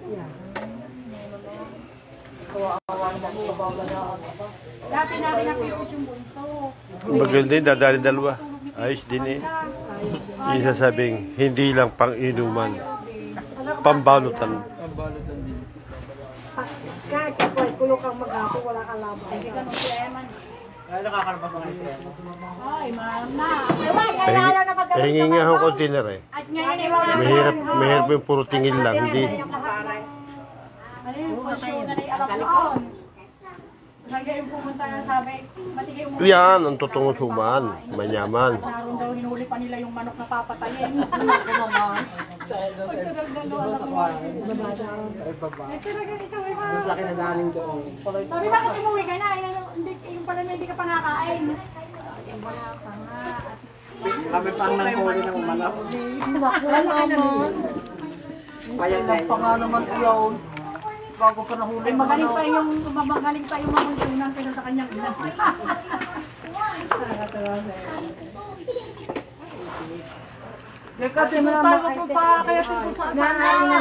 Yeah. Dati namin nakikot yung bunso. Bagal din, dadali dalawa. Ayos din eh. Yung sasabing, hindi lang pang-inuman. Pambalutan. Kahit ako ay kulong kang mag-apo, wala kang laban. Hindi ka nung si Eman. Nakakarabas mo kayo siya. Ay, ma'am na. Pahingi nga ang container eh. At ngayon ay mga Mahirap yung puro tingin lang. Hindi. ano yung posyo na naialak-alak. Hanggang yung pumunta na sabi, matigay mo. Yan, ang totoong suman. Manyaman. Naroon daw hinuli pa nila yung manok na papatayin. Ako naman. Ay, talaga ikaw ay ha. Mas laki na daning doon. Sabi bakit umuwi ka na? Yung pala hindi ka pa nakain. Wala pa nga. Kami pang nanghuli ng manok. Wala naman. Kaya pa nga naman yun. Bago pa nahuli. Ay, magaling pa yung mamuntunan kaysa sa kanyang ina. Kasi tayo pa kaya ito sa asana.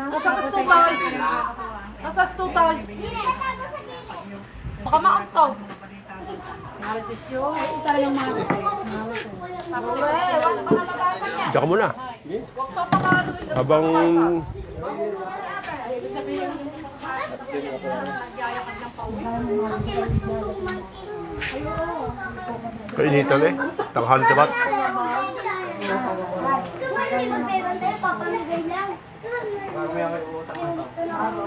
Kasas tutay. Kasas tutay. Baka maangtaw. Marites yun. Ay, ito yung marites. Tapos wala pa nababasa niya. Diyan ka muna. Habang kainitan eh. Tanghali tabat.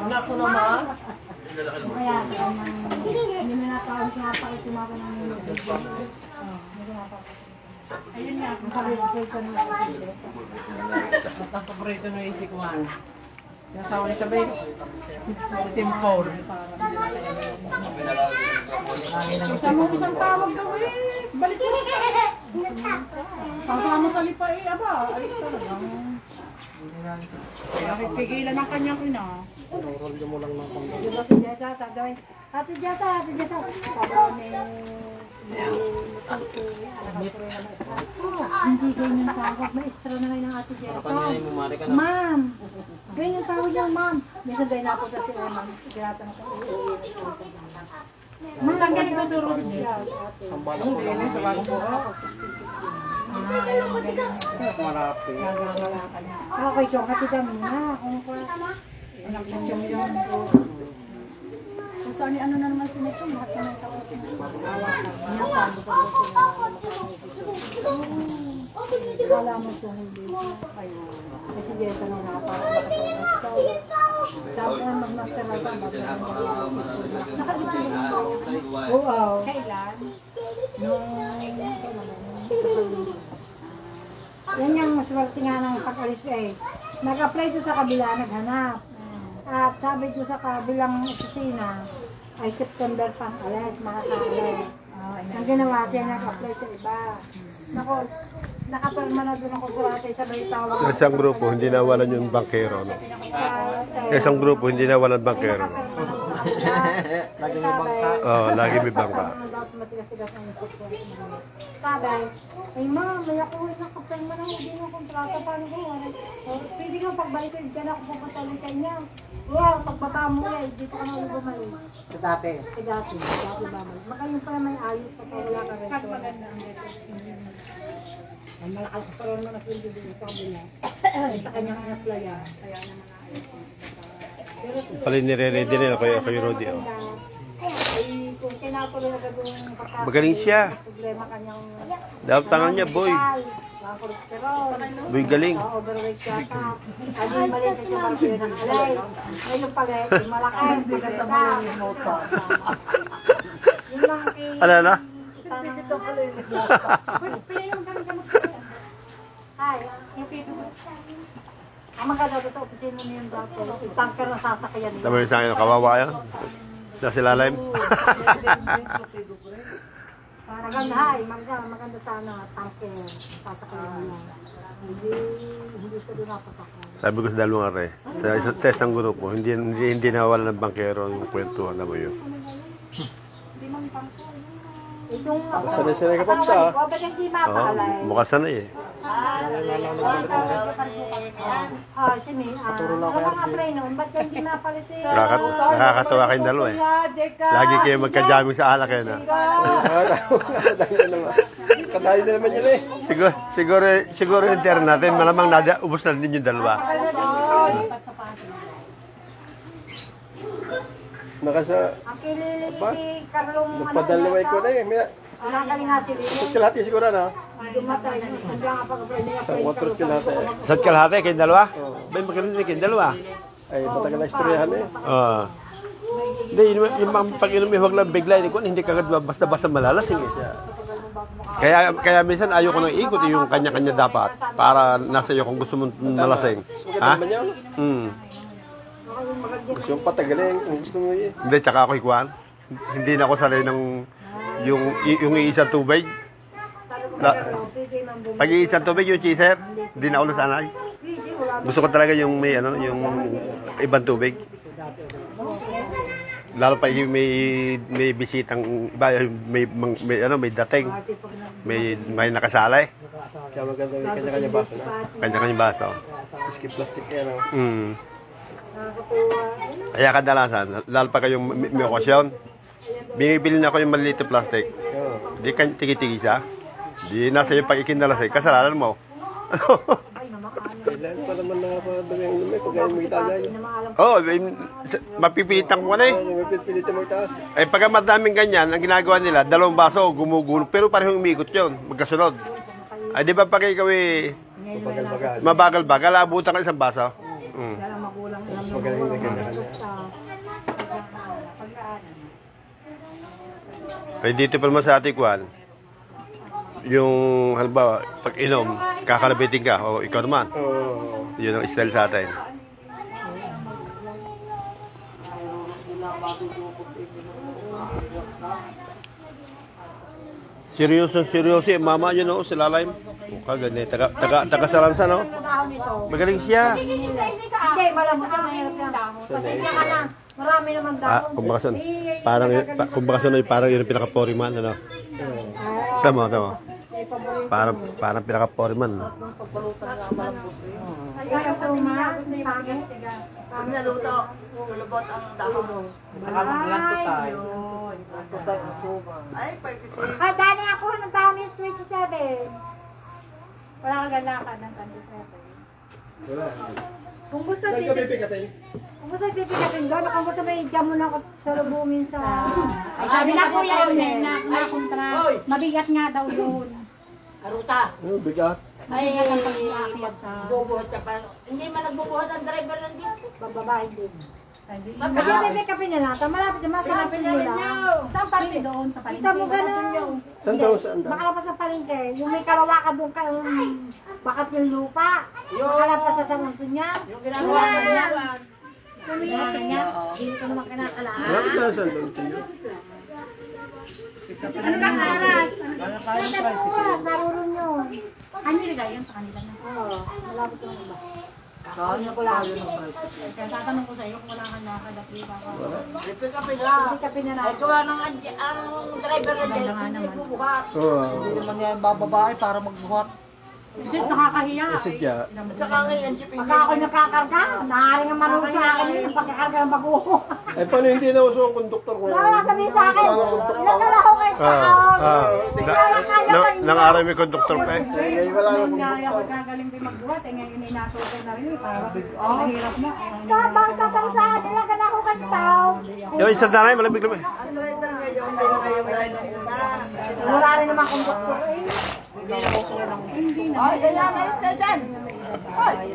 Anak ko naman. Kaya, hindi mo natawag siya pa ito mga kanang ayun nga, kung sabi ko na Ang paborito ng isik ko nga. Nasawa ni sabi. Simple. isang tawag daw eh. Balik mo. Kasama sa lipa eh, aba. Ay, talagang. Pigilan ang kanyang ina. Roldo mo lang ng panggawa. Diba si Jetta, gawin. Ate Jetta. Sabi ni... Hindi ganyan tawag. Maestra na kayo ng Ate Jetta. Ma'am! Ganyan tawag niya, ma'am. Minsan tayo napunta si Ma'am. Tinatanong ko. Ma'am, saan ka nagtuturo niya? Sambalang ko lang sa bagong buka. Ayaw magaling. Marapi. Nagawala ka niya. Okay, so katigan mo na. Kung pa... Anak ng tiyong yun. Kung saan ano na naman sinito, lahat na may tapos na. Awa ka. Niya pa, Kala mo ito hindi. Kasi Jetta nung nakaparang nakapag-master. Sabi nga mag-master na ito. Nakadito yun. Oo. Kailan? Yan yung maswerte nga ng pag-alis eh. Nag-apply doon sa kabila, naghanap. At sabi doon sa kabilang opisina, ay September pang alis, makakaalis. Ang ginawa kaya nag-apply sa iba. Nako, nakapirma na doon ako kurate sa tawag. Sa isang grupo, hindi nawalan yung bankero. No? Sa isang grupo, hindi nawalan bankero. No? Lagi may bangka. Oo, lagi may bangka. Sabi, ay ma'am, may ako nakapirma na hindi ng kontrata. Paano ko? Pwede nga pagbalik ko, dyan ako papatali sa inyo. Wow, pagbaba mo eh, dito ka na bumalik. Sa dati. Sa dati bumalik. Baka yung pala may ayos pa wala ka rin. Pag maganda ang dito. Ang malakas pa rin naman yung dito sa kabila. Sa kanyang inaplaya. Kaya naman ayos. Pala nire-ready nila kayo Rodi. Oh. Ay, kung tinatuloy na gagawin yung kapatid. Magaling siya. Problema kanyang... Dapat tangan niya, boy. Mga kolesterol. Boy, galing. Overweight yata. Ay, yung maliit na kumakain ng alay. Ay, yung pala, yung malaki. Maganda. Yun lang kay... Ala na? Pilihan mo kami gamot sa'yo. Ay, Yung pito mo. ang maganda doon sa opisina niyo yung dati. Yung tanker na sasakyan niyo. Tama yung sa akin, kawawa yan. Nasa ilalim. Maganda, maganda sana tanker sasakyan niyo. Hindi sa doon napasakyan. Sabi ko sa dalawang are, sa isang grupo, hindi nawalan ng bankero yung kwentuhan na mo yun. Hindi mang pangso. Itong Sanay-sanay ka, Pops, ah. Ba't hindi mapaalay? Bukas na eh. Si May, mga pre noon, ba't kayo hindi napalis eh? Nakakatawa kayong dalawa eh. Lagi kayo magka-jamming sa alak eh, no? Katayo na naman yun eh. Siguro yung term natin, malamang ubos na din yung dalawa. Nakasa... Ang kilili ni Carlong, Napadalaway ko na eh. May... Nakakaling natin Sa kilati siguro na. Dumatay, nandiyan ka pag-apply na Sa 4 kilati eh. Sa kalahati, kayong dalawa? May magaling din kayong dalawa. Ay, matagal na istoryahan eh. Hindi, yung pag inumin, huwag lang bigla. Hindi kagad basta-basta malalasing eh. Kaya minsan ayoko nang ikot yung kanya-kanya dapat para nasa iyo kung gusto mong malasing. Ha? Gusto yung patagalin kung gusto mo eh. Hindi, tsaka ako ikuan. Hindi na ako sanay ng yung iisang tubig. Pag iisang tubig yung chaser, hindi na ako nasanay. Gusto ko talaga yung may yung ibang tubig. Lalo pa yung may bisitang iba, may dating, may nakasalay. Kaya maganda yung kanya-kanya baso na. Kanya-kanya baso. Skip plastic yan oh. Kaya kadalasan, lalo pa kayong may okasyon, bibili na ako yung maliliit na plastic. Di kan tigi-tigi siya. Di nasa yung pag-ikinalasay, kasalanan mo. Kailan pa naman nakapadami ang lumay pag mo itaga yun. Oo, mapipilitan ko na eh. Mapipilitan mo itaas. Eh pagka madaming ganyan, ang ginagawa nila, 2 baso, gumugulong, pero parehong umikot yun, magkasunod. Ay di ba pag ikaw eh, mabagal-bagal, abutan ka 1 baso? Mas magaling na kanya-kanya. Kaya dito pa naman sa ating kwan, yung halimbawa, pag inom, kakalabitin ka, o ikaw naman. Yun ang style sa atin. Seryoso, mama yun o, si Lalaym. Kagani, taga-salansa no? Magaling siya. Hindi, malamot ang mahirap yan. Pasensya ka na. Marami naman daw. Kumbaga sunod, parang yun ang pinaka-poriman, ano? Tama. Parang pinaka-poriman. Kaya sa uma, Ang naluto, lulubot ang dahon. Nakalanto tayo. Ay, pagkisi. Dani ako ng dami 27. Wala kang galakan ng 27. Wala. Kung gusto Saan ka dito, pipikatin? kung gusto pipikatin doon, kung gusto may jam mo na ako sa lubumin sa... Ay, sabi na ko yan, na kontra. Mabigat nga daw yun. Aruta. Bigat. Ay, bubuhat ka pa. Hindi man nagbubuhat ang driver lang dito. Bababae din. Pagka-pipikapin na natin, malapit naman sa lapit nila. Saan parte doon? Sa palengke? Kita mo gano'n. Saan daw? Saan daw? Makalabas sa palengke. Yung may kalawa ka doon ka, bakat yung lupa. Makalabas sa sanunto niya. Yung ginagawa niya. Kumiyakan niya. Hindi ko naman kinakalaan. Wala ka saan daw? Ano bang aras? Naroon yun. Ano nilagay yun sa kanila na? Oo, malapit ko ng iba. Kaya tatanong ko sa iyo kung wala kang nakadapli ba ka? Pipikapin na Ay, natin. gawa ng ang driver na din. Hindi bubuhat. Oo. Hindi naman yan bababae para magbuhat. Hindi, nakakahiya. Sadya. At saka ngayon, jeeping Pagka ako nakakarga, naaaring ang manuto sa akin yung pagkakarga ng bago. Eh, paano hindi na uso ang konduktor ko? Wala sabihin sa akin, ilan na lang ako kayo sa Nang-aral may conductor pa eh. Eh, wala na Kaya ako gagaling din magbuhat, eh ngayon inasuko na rin. Parang mahirap na. Sabang tatansahan nila ka na ako kantaw. Yung isa nanay, malamig-lamig. Ang driver ngayon, hindi na kayo wala na una. Wala rin naman kong doktor eh. Hindi na. Ay, kaya ayos ka dyan. Ay.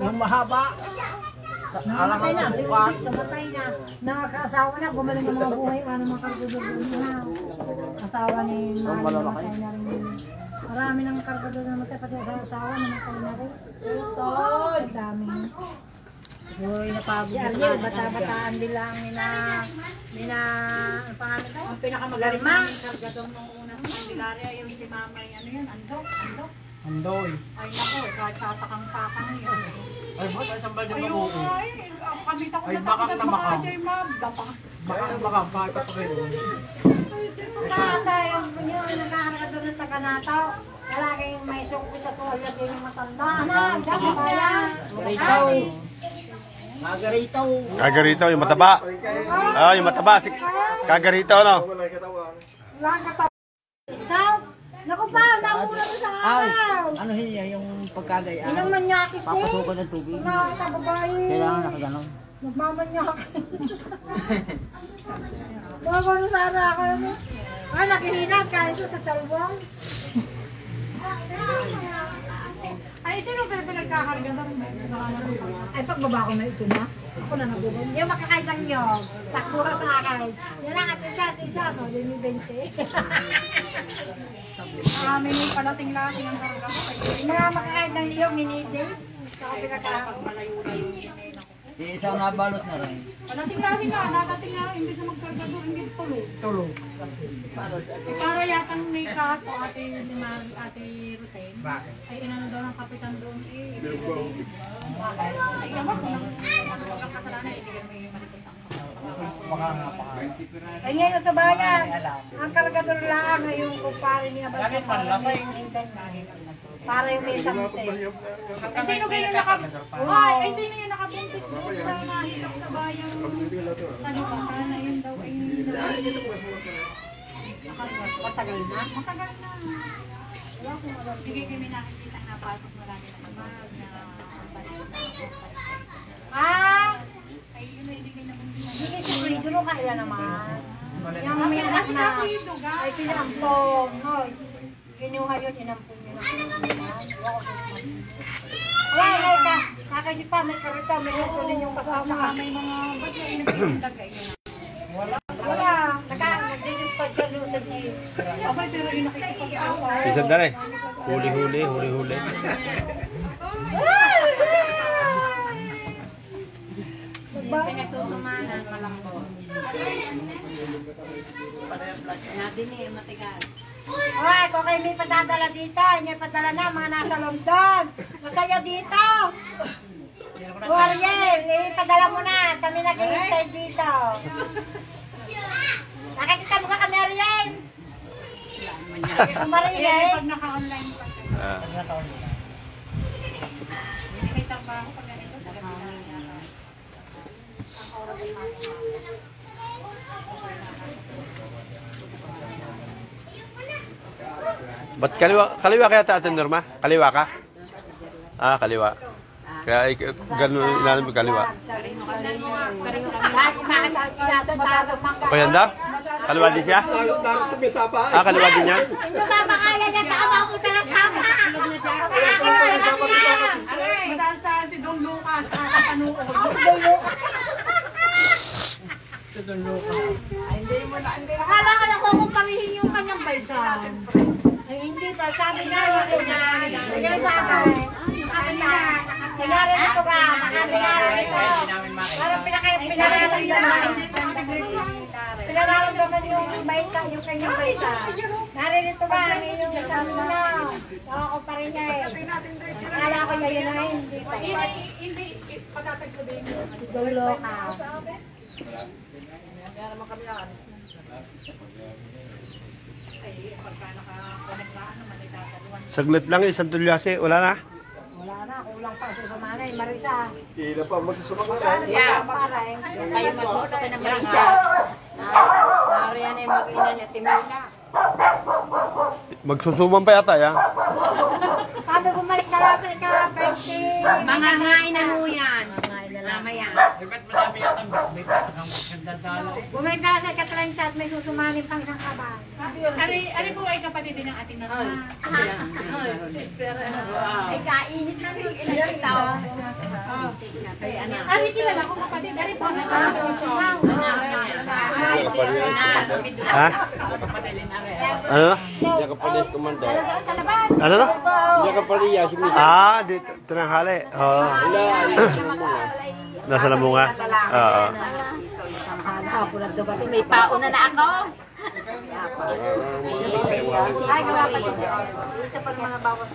Yung mahaba. Namatay na. Namatay na. Nakakaasawa na. Gumaling ang mga buhay. Ano mga kargador na. Asawa ni Mami namatay na rin. Marami ng kargador na namatay. Pati sa asawa namatay na rin. Ang dami. Uy, napagod Si Ariel, bata-bataan din lang ang pangalan ko? Ang pinakamagaling ng kargador nung una sa Candelaria, yung si Mamay, ano yun, Andok. Andoy. Ay nako, kahit sasakang-sakang yun. Ay, ba't isang balde Ayun mabuo? ay, ang kamita ko Ay, na bakak takot na at bakak. makajay, ma'am. Dapak. Baka kahit pa rin. Kaya yung nagkakarga doon ng taga-nataw. Laging may sungkit sa tuwalya din yung matanda. Ano? Diyan kaya. Garitaw. Magaritaw. Kagarito, yung mataba. Ah, yung mataba. Kagarito, no? Wala ka pa. Ikaw? Naku pa, nauna ko sa Ay, araw. ano hiya yung pagkagayaan? Inang manyakis eh. Papasukan ng tubig. Nakakita babae. Kailangan nakaganon. Nagmamanyakis. Nagmamanyakis sana ako. Ay, nakihinat. Kain ko sa salwang. Ay, sino kayo pinagkakarga doon? Ay, pagbaba ko na ito na. Ako na nabubog. Yung makakaitang nyo. Takura sa akin. Yan ang atisa. So, yun yung 20. May palasing-lasing ang karga ko. Yung mga makakaitang nyo, minidi. Saka pinagkakaroon. Malayo-layo. Isang nabalot na rin. Palasing-lasing nga, nadating nga, imbis na magkarga doon, hindi tulog. Tulog. Para yatang may kaso ate ni ate Rosén. Bakit? Ay inano daw ng kapitan doon eh. Ay yaman ko nang kasalanan eh, hindi ka may malipunta. Baka napaka. Ay, ngayon sa bayan. Ang kargador lang ay yung kumpare niya. Bakit panlasay? Para yung may samte. Ay sino kayo ay sino yung nakabuntis doon sa nahilak sa bayang talibatan na yun daw ay Matagal na. matagal na. Wala akong alam. Hindi kami nakikita na pasok marami na kamag na balik na. Ah! Ay yun ay hindi kayo nabuntis. Sige, sige. Duro kaya naman. Yung may anak na ay pinampong. No? Kinuha yun, inampong niya na. Wala ka. Nakakasip pa, may karita, may luto din yung kasama. May mga ba't na inagpagdagay yun? Wala. Nag-dispatch siya doon sa gym. Abay, pero yung nakikipag-away. Isang dali. Huli. Pinagtutumanan, malangko. Natin eh, matigas. Alright, kung kayo may padadala dito, inyo padala na, mga nasa London. Masaya dito. O Ariel, ipadala mo na. Kami nag-iintay dito. Nakikita mo ka kami, Ariel? Kumarin eh. Pag naka-online pa siya. Ah. Nakita pa ako pag ganito. Ba't kaliwa kaya ta Ate Norma? Kaliwa ka? Ah, kaliwa. Kaya ganun ilalim yung kaliwa. O yan daw? Kaliwa din siya? Ah, kaliwa din yan? Hindi ba makala niya tama ko na sama? Saan sa si Don Lucas, nakakanood. Akala ko na kukumparihin yung kanyang baysan. Ay, hindi pa. Sabi nga nito na. Kaya sa akin. Sabi na. Sinari nito ka. Makasinari nito. Parang pinararamdaman. Pinararamdaman yung baysa, yung kanyang baysa. Naririto ba? Yung sabi na. Nakakumparin niya eh. Akala ko niya yun ay hindi pa. Hindi, patatagpo din. Dulo ka. Kaya naman kami nakalis na. Ay, pagka naka-connect na naman, ay tataluan. Saglit lang, isang tulyase. Wala na. Wala na, kulang pa sa manay. Marisa. Hindi pa magsusumak Yeah. Kayo magbuto ka ng Marisa. Nariyan ay mag-ina niya, Timila. Magsusuman pa yata yan. Sabi bumalik na lang sa ika-20. Mga ngain na ho yan. Mamaya. Ba't madami yata ang bakbit? Ang magdadala. Bumalik na lang sa ika-30 at may susumanin pang isang kaban. Ari po ay kapatid din ng ating Norma. Sister, ay kainit na rin ilang tao. Ari kilala ko kapatid. Ari po na Ha? Ano na? Diyan ka pala kumanda. Ano na? Diyan ka pala si Misa. Ah, dito. Tinanghali. Oo. Nasa lamunga. Oo. may pauna na ako. Ay, gawa pa siya. Isa pag mga bawas.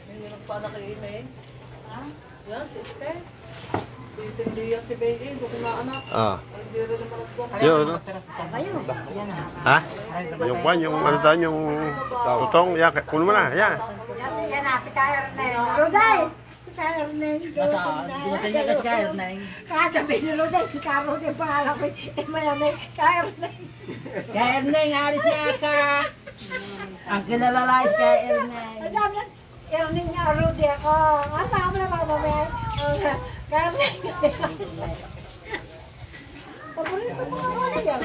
Hindi lang pa naka-email. Yan, si Este. Titindi yan si Baby, hindi ko na anak. Hindi rin naman ako. Yun, ano? Ha? Yung kwan, yung ano tayo, yung tutong. Yan, kuno mo na. Yan. Yan na, si Kaya Erneng. Ruday! Si Kaya Erneng. Dumating niya kasi kaya na yung... Kasabi ni Ruday, si Kaya Ruday, pangalan ko. Malamay, Kaya Erneng. Kaya Erneng, alis niya ka! Ang kilalalay kaya Erneng. Ang dami na. Erneng nga, Ruday ako. Ang tama na mga mamaya. Kaya Erneng. Paborito mo ako na yan.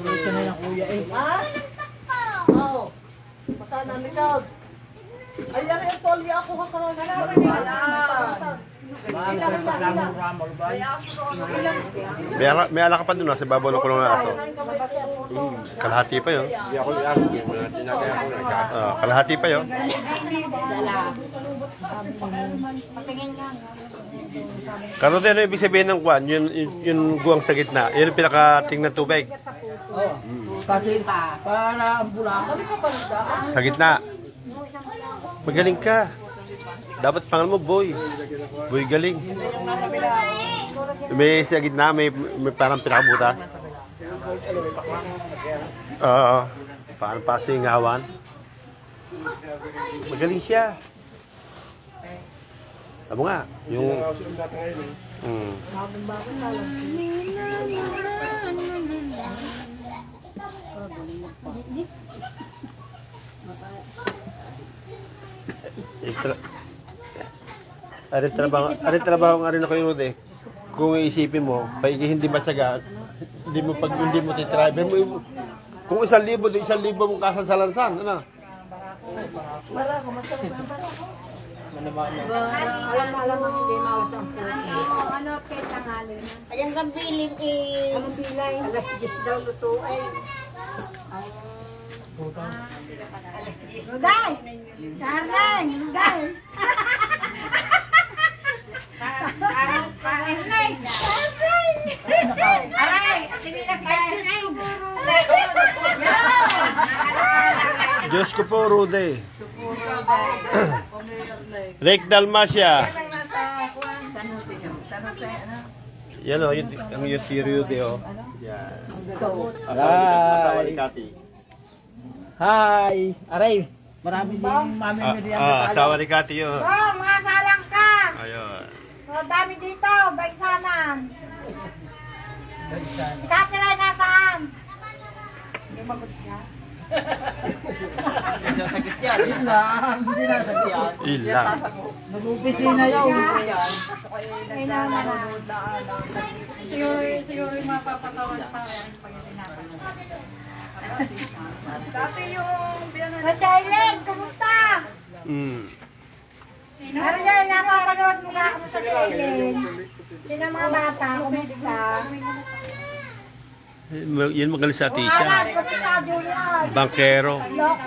Ito na ng kuya eh. Ha? Oo. Masana ni Cloud. Ayan yung tolya ako sa mga naman yan. Bakit pagkamuramol ba? May ala ka pa dun, sa babaw ng kulong na aso. Kalahati pa yun. Kalahati pa yun. Karote, ano ibig sabihin ng kwan? Yung guwang sa gitna. Yun yung pinakating ng tubig. Oo. Kasi para ang bulak. Sa gitna. Magaling ka. Dapat pangalan mo, Boy. Boy galing. May sa gitna, may parang pinakabutas. Oo. Parang pasingawan. Magaling siya. Abo nga, yung... Arin trabaho nga rin ako yun eh. Kung iisipin mo, hindi matyaga, hindi mo titry. Kung 1,000, di 1,000 mong kasansalansan, ano? Wala ko, masarap ang barako. Alam mo, hindi mawag ang puso. Ano, kay tanghali na. Ayan kang biling eh. Anong bilay? Alas 10 daw lutuin. Alas 10. Ruday! Charleng! Ruday! Charleng! Aray! Diyos ko po, Rude. Lake Dalmacia. Yan o, ang yung si Rude o. Yan. Asawa ni Cathy. Hi! Aray! Marami din mami na diyan. Asawa ni Cathy yun. Oh, mga salang ka! Ayun. Oh, dami dito, baiksanan. Katiray nasaan? Hindi magot siya. Hindi nasakit yan. Yun lang. Hindi nasakit yan. Ilang. Nag-upisina yun. May naman na. Siguro yung mapapatawan pa rin pag tinatanong. Dati yung biyanan. Masailen, kumusta? Ariel, napapanood mo nga ako sa Aileen. Sino ang mga bata, kumusta? Yan magaling sa Alam, Tisha. kumusta, Julian? Bankero. Lock.